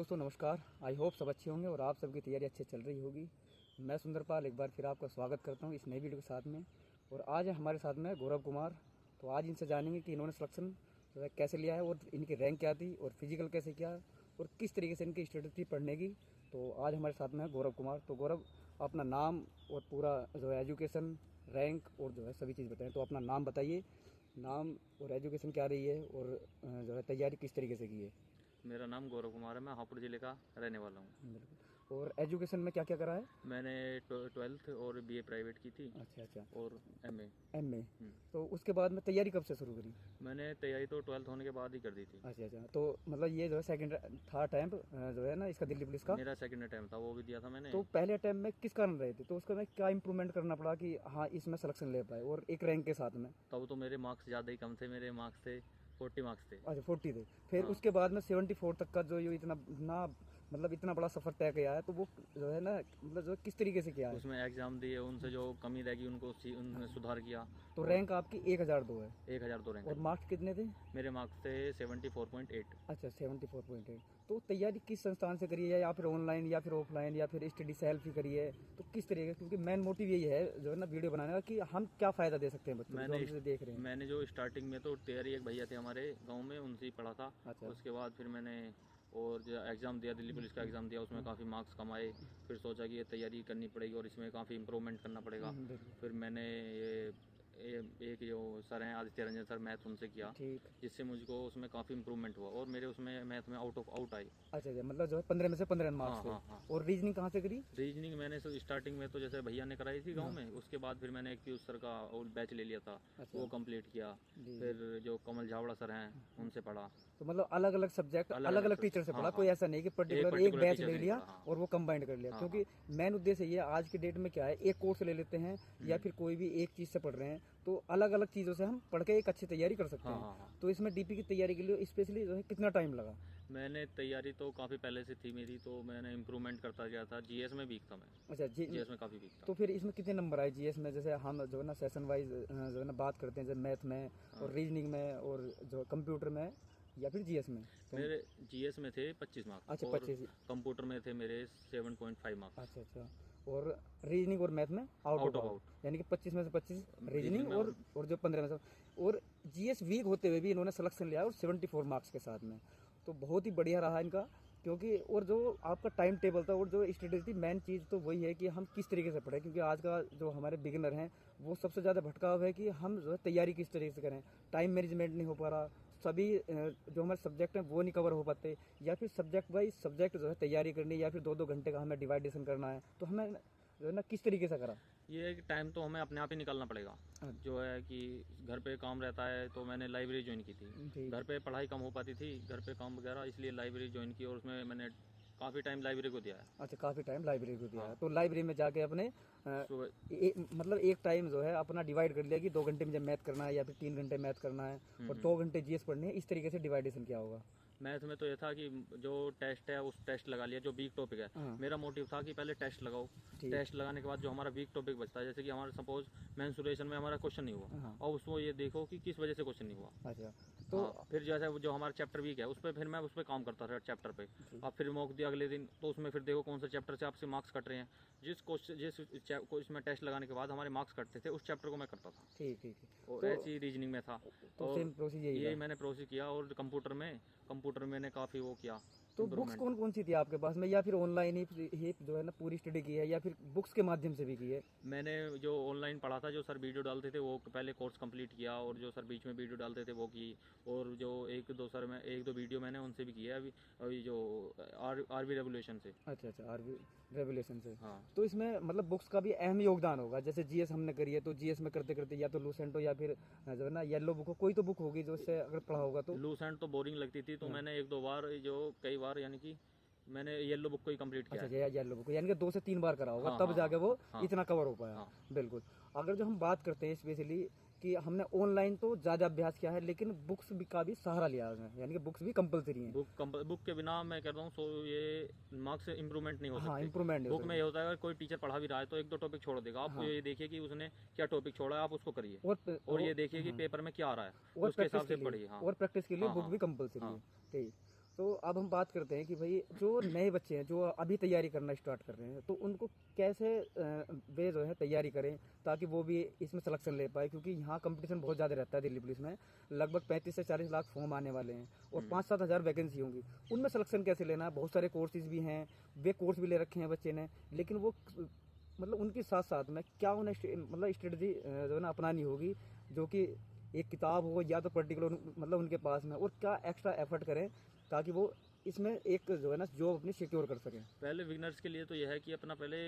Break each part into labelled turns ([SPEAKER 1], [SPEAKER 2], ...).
[SPEAKER 1] दोस्तों नमस्कार। I hope सब अच्छे होंगे और आप सबकी तैयारी अच्छी चल रही होगी। मैं सुंदरपाल एक बार फिर आपका स्वागत करता हूं इस नई वीडियो के साथ में। और आज हमारे साथ में गौरव कुमार। तो आज इनसे जानेंगे कि इन्होंने सिलेक्शन जो है कैसे लिया है और इनकी रैंक क्या थी और फिजिकल कैसे किया और किस तरीके से इनकी स्ट्रेटजी पढ़ने की। तो आज हमारे साथ में है गौरव कुमार। तो गौरव, अपना नाम और पूरा जो है एजुकेशन, रैंक और जो है सभी चीज़ बताएं। तो अपना नाम बताइए, नाम और एजुकेशन क्या रही है और जो है तैयारी किस तरीके से की है।
[SPEAKER 2] मेरा नाम गौरव कुमार है। मैं हापुड़ ज़िले का रहने वाला हूँ।
[SPEAKER 1] बिल्कुल। और एजुकेशन में क्या क्या करा है?
[SPEAKER 2] मैंने 12th और बीए प्राइवेट की थी।
[SPEAKER 1] अच्छा।
[SPEAKER 2] और एमए।
[SPEAKER 1] एमए। तो उसके बाद में तैयारी कब से शुरू करी?
[SPEAKER 2] मैंने तैयारी तो 12th होने के बाद ही कर दी थी।
[SPEAKER 1] अच्छा। तो मतलब ये जो है सेकंड था अटैम्प्ट जो है ना इसका दिल्ली पुलिस का?
[SPEAKER 2] मेरा सेकंड अटैम्प्ट था, वो भी दिया था मैंने।
[SPEAKER 1] तो पहले अटैम्प्ट में किस कारण रहे थे, तो उसका में क्या इंप्रूवमेंट करना पड़ा कि हाँ इसमें सिलेक्शन ले पाए और एक रैंक के साथ में?
[SPEAKER 2] तब तो मेरे मार्क्स ज़्यादा ही कम थे। मेरे मार्क्स थे 40 मार्क्स थे।
[SPEAKER 1] अच्छा 40 थे। फिर
[SPEAKER 2] हाँ।
[SPEAKER 1] उसके बाद में 74 तक का जो ये इतना ना मतलब इतना बड़ा सफर तय किया है, तो वो जो है ना मतलब जो किस तरीके से किया है?
[SPEAKER 2] उसमें एग्जाम दिए, उनसे जो कमी रहेगी उनको उनमें सुधार किया।
[SPEAKER 1] तो रैंक आपकी 1002 है?
[SPEAKER 2] 1002 रैंक।
[SPEAKER 1] और मार्क्स कितने थे?
[SPEAKER 2] मेरे मार्क्स थे 74.8।
[SPEAKER 1] अच्छा 74.8। तो तैयारी किस संस्थान से करी है, या फिर ऑनलाइन या फिर ऑफलाइन या फिर स्टडी सेल्फ ही करी है? तो किस तरीके, क्योंकि मेन मोटिव यही है जो है ना वीडियो बनाने का कि हम क्या फायदा दे सकते हैं बच्चों को जो हमसे देख रहे हैं।
[SPEAKER 2] मैंने जो स्टार्टिंग में तो तैयारी, एक भैया थे हमारे गांव में, उनसे ही पढ़ा था।
[SPEAKER 1] अच्छा।
[SPEAKER 2] उसके बाद फिर मैंने और जो एग्ज़ाम दिया, दिल्ली पुलिस का एग्ज़ाम दिया, उसमें काफ़ी मार्क्स कमाए। फिर सोचा कि ये तैयारी करनी पड़ेगी और इसमें काफ़ी इम्प्रूवमेंट करना पड़ेगा।
[SPEAKER 1] बिल्कुल।
[SPEAKER 2] फिर मैंने ये एक जो सर हैं आदित्य रंजन सर, मैथ उनसे किया,
[SPEAKER 1] ठीक।
[SPEAKER 2] जिससे मुझको उसमें काफ़ी इम्प्रूवमेंट हुआ और मेरे उसमें मैथ में आउट आई।
[SPEAKER 1] अच्छा मतलब जो है 15 में से 15 मार्क्स
[SPEAKER 2] हाँ
[SPEAKER 1] थे।
[SPEAKER 2] हाँ हाँ।
[SPEAKER 1] और रीजनिंग कहाँ से करी?
[SPEAKER 2] रीजनिंग मैंने स्टार्टिंग में तो जैसे भैया ने कराई थी गांव में, उसके बाद फिर मैंने एक पीयूष सर का बैच ले लिया था।
[SPEAKER 1] अच्छा।
[SPEAKER 2] वो कंप्लीट किया।
[SPEAKER 1] जी।
[SPEAKER 2] फिर जो कमल झावड़ा सर हैं उनसे पढ़ा।
[SPEAKER 1] तो मतलब अलग अलग सब्जेक्ट अलग अलग टीचर से
[SPEAKER 2] हाँ
[SPEAKER 1] पढ़ा,
[SPEAKER 2] हाँ।
[SPEAKER 1] कोई ऐसा नहीं कि पर्टिकुलर एक बैच ले लिया और वो कंबाइंड कर लिया।
[SPEAKER 2] हाँ,
[SPEAKER 1] क्योंकि मेन उद्देश्य ये आज के डेट में क्या है, एक कोर्स ले लेते हैं या फिर कोई भी एक चीज से पढ़ रहे हैं, तो अलग अलग चीजों से हम पढ़ के एक अच्छी तैयारी कर सकते हैं। तो इसमें डीपी की तैयारी के लिए स्पेशली जो है कितना टाइम लगा?
[SPEAKER 2] मैंने तैयारी तो काफ़ी पहले से थी मेरी, तो मैंने इम्प्रूवमेंट करता गया था। जीएस में वीक था मैं।
[SPEAKER 1] अच्छा
[SPEAKER 2] जीएस में काफ़ी वीक था।
[SPEAKER 1] तो फिर इसमें कितने नंबर आए जीएस में? जैसे हम जो है ना सेशन वाइज जो है ना बात करते हैं, जैसे मैथ में और रीजनिंग में और जो कंप्यूटर में या फिर जीएस में? तो
[SPEAKER 2] मेरे जीएस में थे 25 मार्क्स।
[SPEAKER 1] अच्छा 25।
[SPEAKER 2] कंप्यूटर में थे मेरे 7.5 मार्क्स।
[SPEAKER 1] अच्छा। और रीजनिंग और मैथ में आउट ऑफ आउट, यानी कि 25 में से 25 रीजनिंग और जो 15 में से। और जीएस वीक होते हुए भी इन्होंने सिलेक्शन लिया और 74 मार्क्स के साथ में। तो बहुत ही बढ़िया रहा इनका। क्योंकि और जो आपका टाइम टेबल था और जो स्ट्रेटेजी थी, मेन चीज़ तो वही है कि हम किस तरीके से पढ़ें। क्योंकि आज का जो हमारे बिगिनर हैं वो सबसे ज़्यादा भटकाव है कि हम जो है तैयारी किस तरीके से करें। टाइम मैनेजमेंट नहीं हो पा रहा, सभी जो हमारे सब्जेक्ट हैं वो नहीं कवर हो पाते, या फिर सब्जेक्ट वाइज सब्जेक्ट जो है तैयारी करनी, या फिर 2-2 घंटे का हमें डिवाइडेशन करना है। तो हमें जो है ना किस तरीके से करा?
[SPEAKER 2] ये टाइम तो हमें अपने आप ही निकालना पड़ेगा। जो है कि घर पे काम रहता है, तो मैंने लाइब्रेरी ज्वाइन की थी। घर पे पढ़ाई कम हो पाती थी, घर पे काम वगैरह, इसलिए लाइब्रेरी ज्वाइन की और उसमें मैंने काफ़ी टाइम लाइब्रेरी को दिया है।
[SPEAKER 1] अच्छा काफ़ी टाइम लाइब्रेरी को दिया है।
[SPEAKER 2] हाँ।
[SPEAKER 1] तो लाइब्रेरी में जाके अपने मतलब एक टाइम जो है अपना डिवाइड कर लिया कि 2 घंटे मुझे मैथ करना है या फिर 3 घंटे मैथ करना है और 2 घंटे जीएस पढ़ने है। इस तरीके से डिवाइडेशन क्या होगा?
[SPEAKER 2] मैथ में तो ये था कि जो टेस्ट है उस टेस्ट लगा लिया, जो वीक टॉपिक है। मेरा मोटिव था कि पहले टेस्ट लगाओ, टेस्ट लगाने के बाद जो हमारा वीक टॉपिक बचता है, जैसे कि हमारा सपोज मेंसुरेशन में हमारा क्वेश्चन नहीं हुआ, और उसको ये देखो कि किस वजह से क्वेश्चन नहीं हुआ।
[SPEAKER 1] अच्छा। तो
[SPEAKER 2] फिर जैसे जो हमारा चैप्टर वीक है उस पर फिर मैं उस पर काम करता था चैप्टर पे। अब फिर मॉक दिया अगले दिन, तो उसमें फिर देखो कौन सा चैप्टर से आपसे मार्क्स कट रहे हैं। जिस क्वेश्चन इसमें टेस्ट लगाने के बाद हमारे मार्क्स कटते थे, उस चैप्टर को मैं करता था।
[SPEAKER 1] ठीक।
[SPEAKER 2] और ऐसी रीजनिंग में था।
[SPEAKER 1] तो सेम प्रोसीजर
[SPEAKER 2] ये मैंने प्रोसीजर किया। और कंप्यूटर मैंने काफ़ी वो किया।
[SPEAKER 1] तो बुक्स कौन कौन सी थी आपके पास में, या फिर ऑनलाइन ही जो है ना पूरी स्टडी की है, या फिर बुक्स के माध्यम से भी की है?
[SPEAKER 2] मैंने जो ऑनलाइन पढ़ा था, जो सर वीडियो डालते थे वो पहले कोर्स कंप्लीट किया, और जो सर बीच में वीडियो डालते थे वो की। और जो एक दो वीडियो मैंने उनसे भी किया अभी जो आरवी रेवोल्यूशन से।
[SPEAKER 1] अच्छा आरवी रेवोल्यूशन से।
[SPEAKER 2] हाँ।
[SPEAKER 1] तो इसमें मतलब बुक्स का भी अहम योगदान होगा। जैसे जीएस हमने करी है, तो जीएस में करते करते या तो लूसेंट हो या फिर जो है ना येलो बुक हो, कोई तो बुक होगी जो इससे अगर पढ़ा होगा तो।
[SPEAKER 2] लूसेंट तो बोरिंग लगती थी, तो मैंने 1-2 बार कई बार यानी कि मैंने येलो बुक को ही कंप्लीट किया।
[SPEAKER 1] अच्छा येलो बुक यानी कि 2 से 3 बार करा होगा, तब जाके वो इतना कवर हो पाया। बिल्कुल। अगर जो हम बात करते हैं स्पेशली कि हमने ऑनलाइन तो ज्यादा अभ्यास किया है, लेकिन बुक्स का भी सहारा लिया है, यानी कि बुक्स भी कंपलसरी हैं।
[SPEAKER 2] बुक के बिना मैं कह रहा हूँ ये मार्क्स इंप्रूवमेंट नहीं हो सकते।
[SPEAKER 1] इंप्रूवमेंट
[SPEAKER 2] बुक में ये होता है अगर कोई टीचर पढ़ा भी रहा है तो 1-2 टॉपिक छोड़ देगा। आप ये देखिए कि उसने क्या टॉपिक छोड़ा है, आप उसको करिए, और ये देखिए कि पेपर में क्या आ रहा है, उसके हिसाब से पढ़िए।
[SPEAKER 1] और प्रैक्टिस के लिए बुक भी कंपलसरी है। ठीक। तो अब हम बात करते हैं कि भाई जो नए बच्चे हैं जो अभी तैयारी करना स्टार्ट कर रहे हैं, तो उनको कैसे वे जो है तैयारी करें ताकि वो भी इसमें सिलेक्शन ले पाए, क्योंकि यहाँ कंपटीशन बहुत ज़्यादा रहता है दिल्ली पुलिस में। लगभग 35 से 40 लाख फॉर्म आने वाले हैं और 5-7 हज़ार वैकेंसी होंगी। उनमें सिलेक्शन कैसे लेना है? बहुत सारे कोर्सेज भी हैं, वे कोर्स भी ले रखे हैं बच्चे ने, लेकिन वो मतलब उनके साथ साथ में क्या उन्हें मतलब स्ट्रेटजी जो है ना अपनानी होगी, जो कि एक किताब हो या तो पर्टिकुलर मतलब उनके पास में, और क्या एक्स्ट्रा एफर्ट करें ताकि वो इसमें एक जो है ना जॉब अपनी सिक्योर कर सकें।
[SPEAKER 2] पहले बिगनर्स के लिए तो यह है कि अपना पहले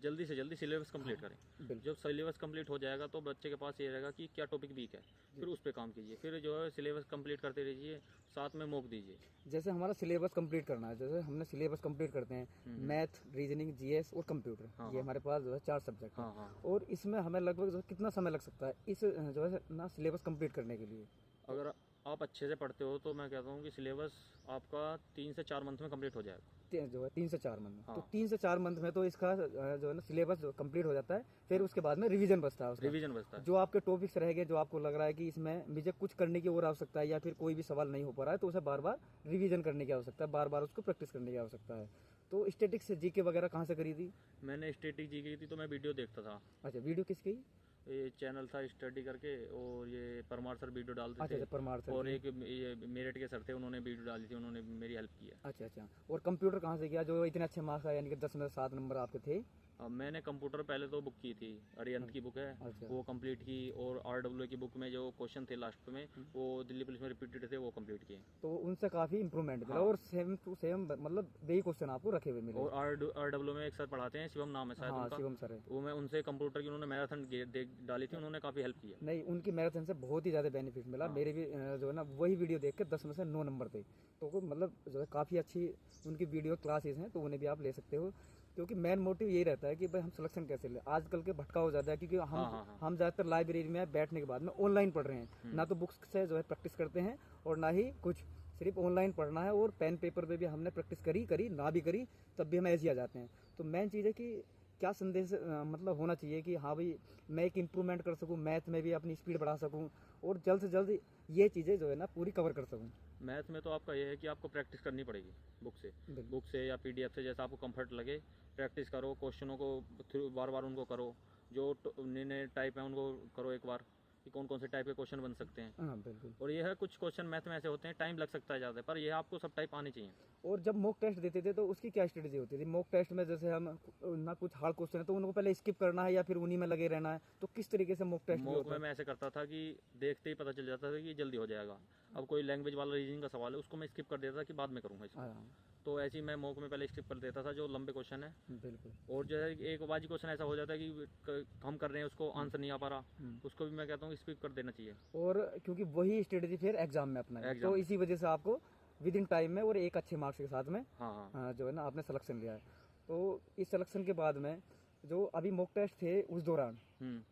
[SPEAKER 2] जल्दी से जल्दी सिलेबस कंप्लीट करें। जब सिलेबस कंप्लीट हो जाएगा तो बच्चे के पास ये रहेगा कि क्या टॉपिक वीक है, फिर उस पर काम कीजिए। फिर जो है सिलेबस कंप्लीट करते रहिए, साथ में मॉक दीजिए।
[SPEAKER 1] जैसे हमारा सिलेबस कंप्लीट करना है, जैसे हमने सिलेबस कंप्लीट करते हैं, मैथ, रीजनिंग, जीएस और कंप्यूटर, ये हमारे पास जो है 4 सब्जेक्ट हैं। और इसमें हमें लगभग जो है कितना समय लग सकता है इस जो है ना सिलेबस कंप्लीट करने के लिए?
[SPEAKER 2] अगर आप अच्छे से पढ़ते हो तो मैं कहता हूँ कि सिलेबस आपका 3 से 4 मंथ में कंप्लीट हो जाएगा।
[SPEAKER 1] जो है 3 से 4 मंथ में।
[SPEAKER 2] हाँ।
[SPEAKER 1] तो 3 से 4 मंथ में तो इसका जो है ना सिलेबस कंप्लीट हो जाता है। फिर उसके बाद में रिवीजन बचता है उसका।
[SPEAKER 2] रिवीजन बचता है।
[SPEAKER 1] जो आपके टॉपिक्स रहेंगे, जो आपको लग रहा है कि इसमें मुझे कुछ करने की और आवश्यकता है या फिर कोई भी सवाल नहीं हो पा रहा है, तो उसे बार बार रिवीजन करने की आवश्यकता है, बार बार उसको प्रैक्टिस करने की आवश्यकता है। तो स्टैटिक्स जीके वगैरह कहाँ से करी थी?
[SPEAKER 2] मैंने स्टैटिक जीके की थी तो मैं वीडियो देखता था।
[SPEAKER 1] अच्छा, वीडियो किसकी?
[SPEAKER 2] ये चैनल था स्टडी करके, और ये परमार सर वीडियो डालते
[SPEAKER 1] अच्छा,
[SPEAKER 2] थे।
[SPEAKER 1] परमार सर
[SPEAKER 2] और
[SPEAKER 1] की।
[SPEAKER 2] एक ये मेरठ के सर थे, उन्होंने वीडियो डाली थी, उन्होंने मेरी हेल्प किया।
[SPEAKER 1] अच्छा अच्छा। और कंप्यूटर कहाँ से किया, जो इतने अच्छे मार्क्स आए, यानी कि 10 में 7 नंबर आपके थे?
[SPEAKER 2] अब मैंने कंप्यूटर पहले तो बुक की थी, अरिहंत की बुक है।
[SPEAKER 1] अच्छा।
[SPEAKER 2] वो कंप्लीट की, और RWA की बुक में जो क्वेश्चन थे लास्ट में वो दिल्ली पुलिस में रिपीटेड थे, वो कंप्लीट किए।
[SPEAKER 1] तो उनसे काफ़ी इंप्रूवमेंट मिला।
[SPEAKER 2] हाँ।
[SPEAKER 1] और सेम टू सेम मतलब वही क्वेश्चन आपको रखे हुए मिले।
[SPEAKER 2] और RWA में एक सर पढ़ाते हैं, शिवम नाम है शायद
[SPEAKER 1] हाँ,
[SPEAKER 2] उनका।
[SPEAKER 1] शिवम सर है।
[SPEAKER 2] वो मैं उनसे कंप्यूटर की उन्होंने मैराथन डाली थी, उन्होंने काफ़ी हेल्प किया।
[SPEAKER 1] नहीं, उनकी मैराथन से बहुत ही ज़्यादा बेनिफिट मिला।
[SPEAKER 2] हाँ।
[SPEAKER 1] मेरे भी जो है ना वही वीडियो देख के 10 में से 9 नंबर थे। तो वो मतलब जो है काफ़ी अच्छी उनकी वीडियो क्लासेस हैं, तो उन्हें भी आप ले सकते हो। क्योंकि मेन मोटिव यही रहता है कि भाई हम सिलेक्शन कैसे लें। आजकल के भटका हो जाता है, क्योंकि हम ज़्यादातर लाइब्रेरी में बैठने के बाद में ऑनलाइन पढ़ रहे हैं, ना तो बुक्स से जो है प्रैक्टिस करते हैं और ना ही कुछ, सिर्फ ऑनलाइन पढ़ना है। और पेन पेपर पे भी हमने प्रैक्टिस करी ना भी करी तब भी हम ऐसे ही आ जाते हैं। तो मेन चीज़ है कि क्या संदेश मतलब होना चाहिए कि हाँ भाई मैं एक इम्प्रूवमेंट कर सकूँ, मैथ में भी अपनी स्पीड बढ़ा सकूँ और जल्द से जल्द ये चीज़ें जो है ना पूरी कवर कर सकूँ।
[SPEAKER 2] मैथ में तो आपका ये है कि आपको प्रैक्टिस करनी पड़ेगी बुक से या PDF से, जैसा आपको कंफर्ट लगे। प्रैक्टिस करो, क्वेश्चनों को थ्रू बार बार उनको करो, जो नए नए टाइप हैं उनको करो एक बार कि कौन कौन से टाइप के क्वेश्चन बन सकते हैं।
[SPEAKER 1] हाँ बिल्कुल।
[SPEAKER 2] और ये है कुछ क्वेश्चन मैथ में ऐसे होते हैं टाइम लग सकता है ज़्यादा, पर ये आपको सब टाइप आनी चाहिए।
[SPEAKER 1] और जब मॉक टेस्ट देते थे तो उसकी क्या स्ट्रेटजी होती थी? मॉक टेस्ट में जैसे हम ना कुछ हार्ड क्वेश्चन है तो उनको पहले स्किप करना है या फिर उन्हीं में लगे रहना है, तो किस तरीके से मॉक टेस्ट
[SPEAKER 2] मॉक में मैं ऐसे करता था कि देखते ही पता चल जाता था कि जल्दी हो जाएगा। अब कोई लैंग्वेज वाला रीजनिंग का सवाल है, उसको मैं स्किप कर देता था कि बाद में करूँगा इसको। तो ऐसे ही मैं मॉक में पहले स्किप कर देता था जो लंबे क्वेश्चन है।
[SPEAKER 1] बिल्कुल।
[SPEAKER 2] और जो है एक बाजी क्वेश्चन ऐसा हो जाता है कि हम कर रहे हैं उसको आंसर नहीं आ पा रहा, उसको भी मैं कहता हूँ स्किप कर देना चाहिए।
[SPEAKER 1] और क्योंकि वही स्ट्रेटजी फिर एग्जाम में अपना है, तो इसी वजह से आपको विद इन टाइम में और एक अच्छे मार्क्स के साथ में जो है ना आपने सिलेक्शन लिया है। तो इस सिलेक्शन के बाद में जो अभी मॉक टेस्ट थे उस दौरान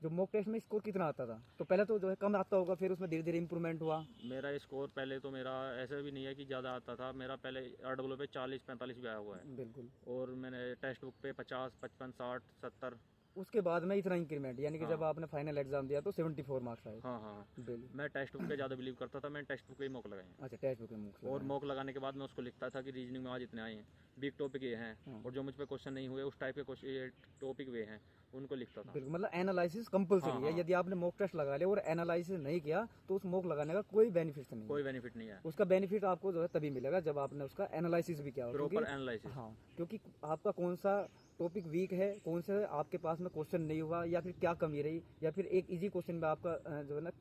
[SPEAKER 1] जो मॉक टेस्ट में स्कोर कितना आता था? तो पहले तो जो है कम आता होगा, फिर उसमें धीरे धीरे इंप्रूवमेंट हुआ।
[SPEAKER 2] मेरा स्कोर पहले तो मेरा ऐसा भी नहीं है कि ज़्यादा आता था, मेरा पहले RWA पे 40-45 भी आया हुआ है।
[SPEAKER 1] बिल्कुल।
[SPEAKER 2] और मैंने टेक्स्ट बुक पे 50, 55, 60, 70।
[SPEAKER 1] उसके बाद में इतना इंक्रीमेंट, यानी कि जब आपने फाइनल एग्जाम दिया तो 74 मार्क्स आए।
[SPEAKER 2] हाँ।
[SPEAKER 1] बिल्कुल।
[SPEAKER 2] मैं टेक्स्ट बुक पे ज़्यादा बिलीव करता था, मैंने टेक्स्ट बुक पे ही मॉक लगाए।
[SPEAKER 1] अच्छा, टेक्स्ट बुक में
[SPEAKER 2] और मॉक लगाने के बाद मैं उसको लिखता था कि रीजनिंग में आज इतने आए हैं, बिग टॉपिक ये हैं, और जो मुझ पे क्वेश्चन नहीं हुए उस टाइप के टॉपिक वे हैं, उनको लिखता था।
[SPEAKER 1] बिल्कुल, मतलब एनालिसिस कंपलसरी है। यदि आपने मॉक टेस्ट लगा लिया और एनालिसिस नहीं किया तो उस मॉक लगाने का कोई बेनिफिट नहीं,
[SPEAKER 2] कोई बेनिफिट नहीं है।
[SPEAKER 1] उसका बेनिफिट आपको जो है तभी मिलेगा जब आपने उसका एनालिसिस भी किया,
[SPEAKER 2] प्रॉपर एनालिसिस।
[SPEAKER 1] हाँ, क्योंकि आपका कौन सा टॉपिक वीक है, कौन से आपके पास में क्वेश्चन नहीं हुआ, या फिर क्या कमी रही, या फिर एक इजी क्वेश्चन में आपका जो है ना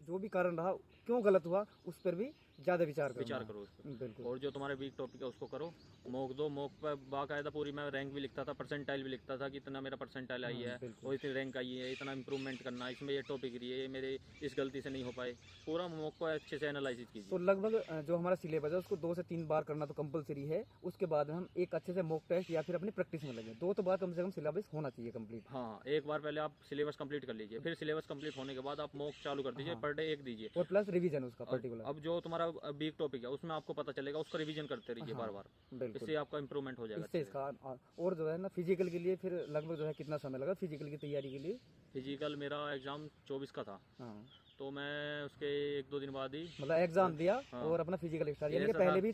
[SPEAKER 1] जो भी कारण रहा क्यों गलत हुआ, उस पर भी ज़्यादा विचार
[SPEAKER 2] करो उस पर।
[SPEAKER 1] बिल्कुल।
[SPEAKER 2] और जो तुम्हारे वीक टॉपिक है उसको करो, मॉक दो। मॉक पर बाकायदा पूरी मैं रैंक भी लिखता था, परसेंटाइल भी लिखता था कि इतना मेरा परसेंटाइल आई है और इतनी रैंक आई है, इतना इंप्रूवमेंट करना, इसमें ये टॉपिक रही है, ये मेरे इस गलती से नहीं हो पाए। पूरा मॉक को अच्छे से एनालिसिस कीजिए।
[SPEAKER 1] तो लगभग जो हमारा सिलेबस है उसको 2 से 3 बार करना तो कंपलसरी है। उसके बाद हम एक अच्छे से मॉक टेस्ट या फिर अपनी प्रैक्टिस में लगे, 2 तो बार कम से कम सिलेबस होना चाहिए कंप्लीट।
[SPEAKER 2] हाँ, एक बार पहले आप सिलेबस कंप्लीट कर लीजिए, फिर सिलेबस कंप्लीट होने के बाद आप मॉक चालू कर दीजिए। पर डे एक दीजिए,
[SPEAKER 1] और प्लस रिवीजन उसका पर्टिकुलर।
[SPEAKER 2] अब जो तुम्हारा वीक टॉपिक है उसमें आपको पता चलेगा, उसका रिवीजन करते रहिए बार बार, इससे आपका इंप्रूवमेंट हो जाएगा।
[SPEAKER 1] इससे इसका और जो है ना फिजिकल के लिए फिर लगभग जो है कितना समय लगा फिजिकल की तैयारी के लिए?
[SPEAKER 2] फिजिकल मेरा एग्जाम 24 का था। तो मैं उसके 1-2 दिन बाद ही
[SPEAKER 1] मतलब एग्जाम दिया और अपना फिजिकल स्टार्ट, यानी कि पहले भी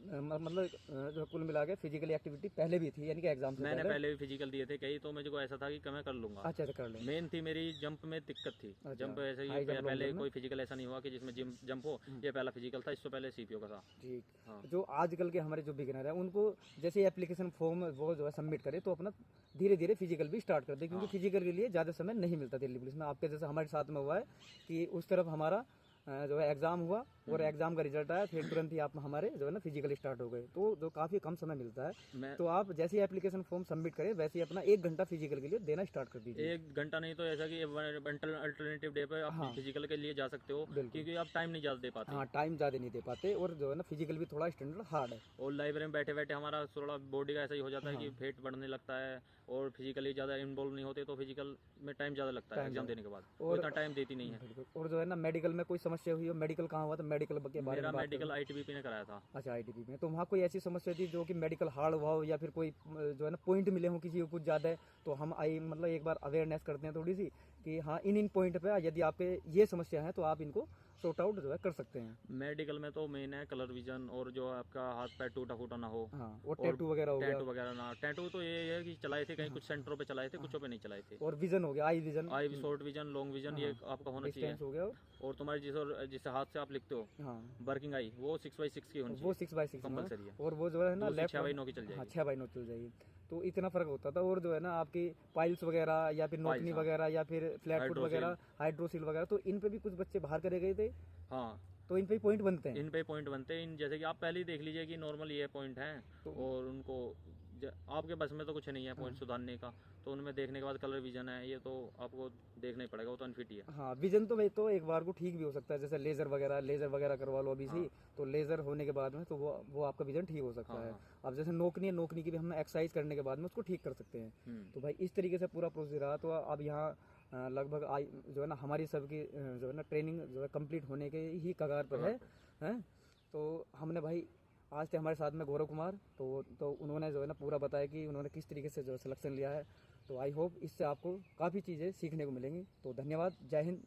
[SPEAKER 1] मतलब जो कुल मिला के फिजिकली एक्टिविटी पहले भी थी, यानी कि एग्जाम से
[SPEAKER 2] मैंने पहले भी फिजिकल दिए थे कई, तो मुझे ऐसा था कि मैं कर लूंगा।
[SPEAKER 1] अच्छा अच्छा कर लें।
[SPEAKER 2] मेन थी मेरी जंप में दिक्कत थी।
[SPEAKER 1] अच्छा,
[SPEAKER 2] जंप ऐसे ही
[SPEAKER 1] हाई जंप, लॉन्ग
[SPEAKER 2] पहले
[SPEAKER 1] जंप में?
[SPEAKER 2] कोई फिजिकल ऐसा नहीं हुआ कि जिसमें जंप हो। ये पहला फिजिकल था, इससे पहले सीपीओ का था।
[SPEAKER 1] ठीक।
[SPEAKER 2] हाँ।
[SPEAKER 1] जो आजकल के हमारे जो बिगिनर है उनको जैसे एप्लीकेशन फॉर्म वो जो है सबमिट करे तो अपना धीरे धीरे फिजिकल भी स्टार्ट कर दे, क्योंकि
[SPEAKER 2] हाँ।
[SPEAKER 1] फिजिकल के लिए ज़्यादा समय नहीं मिलता दिल्ली पुलिस में। आपके जैसे हमारे साथ में हुआ है कि उस तरफ हमारा जो है एग्ज़ाम हुआ और एग्ज़ाम का रिजल्ट आया, फिर तुरंत ही आप हमारे जो है ना फिजिकल स्टार्ट हो गए, तो जो काफ़ी कम समय मिलता है। तो आप जैसे एप्लीकेशन फॉर्म सबमिट करें वैसे ही अपना 1 घंटा फिजिकल के लिए देना स्टार्ट कर दीजिए।
[SPEAKER 2] 1 घंटा नहीं तो ऐसा कि अल्टरनेटिव डे पे आप फिजिकल के लिए जा सकते हो, क्योंकि आप टाइम नहीं ज़्यादा दे पाते।
[SPEAKER 1] हाँ, टाइम ज़्यादा नहीं दे पाते, और जो है ना फिजिकल भी थोड़ा स्टैंडर्ड हार्ड है।
[SPEAKER 2] और लाइब्रेरी में बैठे बैठे हमारा थोड़ा बॉडी का ऐसा ही हो जाता है कि वेट बढ़ने लगता है, और फिजिकली ज़्यादा इन्वॉल्व नहीं होते तो फिजिकल में टाइम ज़्यादा लगता है एग्जाम देने के बाद, और इतना टाइम देती नहीं है।
[SPEAKER 1] बिल्कुल। और जो है ना मेडिकल में कोई समस्या हुई हो, मेडिकल कहाँ हुआ था, मेडिकल के बारे
[SPEAKER 2] मेरा
[SPEAKER 1] में बात
[SPEAKER 2] मेडिकल आईटीबीपी ने कराया था।
[SPEAKER 1] अच्छा, आईटीबी में। तो वहाँ कोई ऐसी समस्या थी जो कि मेडिकल हार्ड हुआ हो, या फिर कोई जो है ना पॉइंट मिले हों किसी को कुछ ज़्यादा है, तो हम मतलब एक बार अवेयरनेस करते हैं थोड़ी सी कि हाँ इन पॉइंट पे यदि आपके ये समस्या है तो आप इनको सॉर्ट आउट जो है कर सकते हैं।
[SPEAKER 2] मेडिकल में तो मेन है कलर विजन, और जो आपका हाथ पैर टूटा फूटा ना हो।
[SPEAKER 1] हाँ, और टैटू वगैरह हो गया।
[SPEAKER 2] टैटू वगैरह ना, टैटू तो ये है कि चलाए थे कहीं कुछ सेंटरों पे चलाए थे, कुछों पे नहीं चलाए थे।
[SPEAKER 1] और विजन हो गया, आई विजन,
[SPEAKER 2] आई शॉर्ट विजन, लॉन्ग विजन, ये आपका होना चाहिए।
[SPEAKER 1] डिस्टेंस हो गया।
[SPEAKER 2] और तुम्हारी जिस हाथ से आप लिखते हो
[SPEAKER 1] हाँ,
[SPEAKER 2] वर्किंग आई, वो 6x6 की होनी चाहिए,
[SPEAKER 1] वो 6x6
[SPEAKER 2] कंपलसरी है।
[SPEAKER 1] और वो जो है ना लेफ्ट
[SPEAKER 2] 6x9 की चल जाएगी।
[SPEAKER 1] हाँ, 6x9 चल जाएगी। तो इतना फर्क होता था। और जो है ना आपकी पाइल्स वगैरह या फिर नोकनी वगैरह या फिर फ्लैट फुट वगैरह, हाइड्रोसिल वगैरह, तो इन पे भी कुछ बच्चे बाहर करे गए थे।
[SPEAKER 2] हाँ,
[SPEAKER 1] तो इन पे पॉइंट बनते हैं।
[SPEAKER 2] इन पे पॉइंट बनते हैं। इन जैसे कि आप पहले ही देख लीजिए कि नॉर्मल ये पॉइंट हैं, और उनको आपके बस में तो कुछ नहीं है पॉइंट सुधारने का, तो उनमें देखने के बाद कलर विजन है, ये तो आपको देखना ही पड़ेगा, वो तो अनफिट ही है।
[SPEAKER 1] हाँ, विजन तो भाई तो एक बार को ठीक भी हो सकता है, जैसे लेजर वगैरह करवा लो अभी से, तो लेजर होने के बाद में तो वो आपका विजन ठीक हो सकता है। अब जैसे नोकनी की भी हम एक्सरसाइज करने के बाद में उसको ठीक कर सकते हैं। तो भाई इस तरीके से पूरा प्रोसीजर रहा। तो अब यहाँ लगभग जो है ना हमारी सबकी जो है ना ट्रेनिंग जो है कंप्लीट होने के ही कगार पर है, हैं? तो हमने भाई आज थे हमारे साथ में गौरव कुमार, तो उन्होंने जो है ना पूरा बताया कि उन्होंने किस तरीके से जो सिलेक्शन लिया है। तो आई होप इससे आपको काफ़ी चीज़ें सीखने को मिलेंगी। तो धन्यवाद, जय हिंद।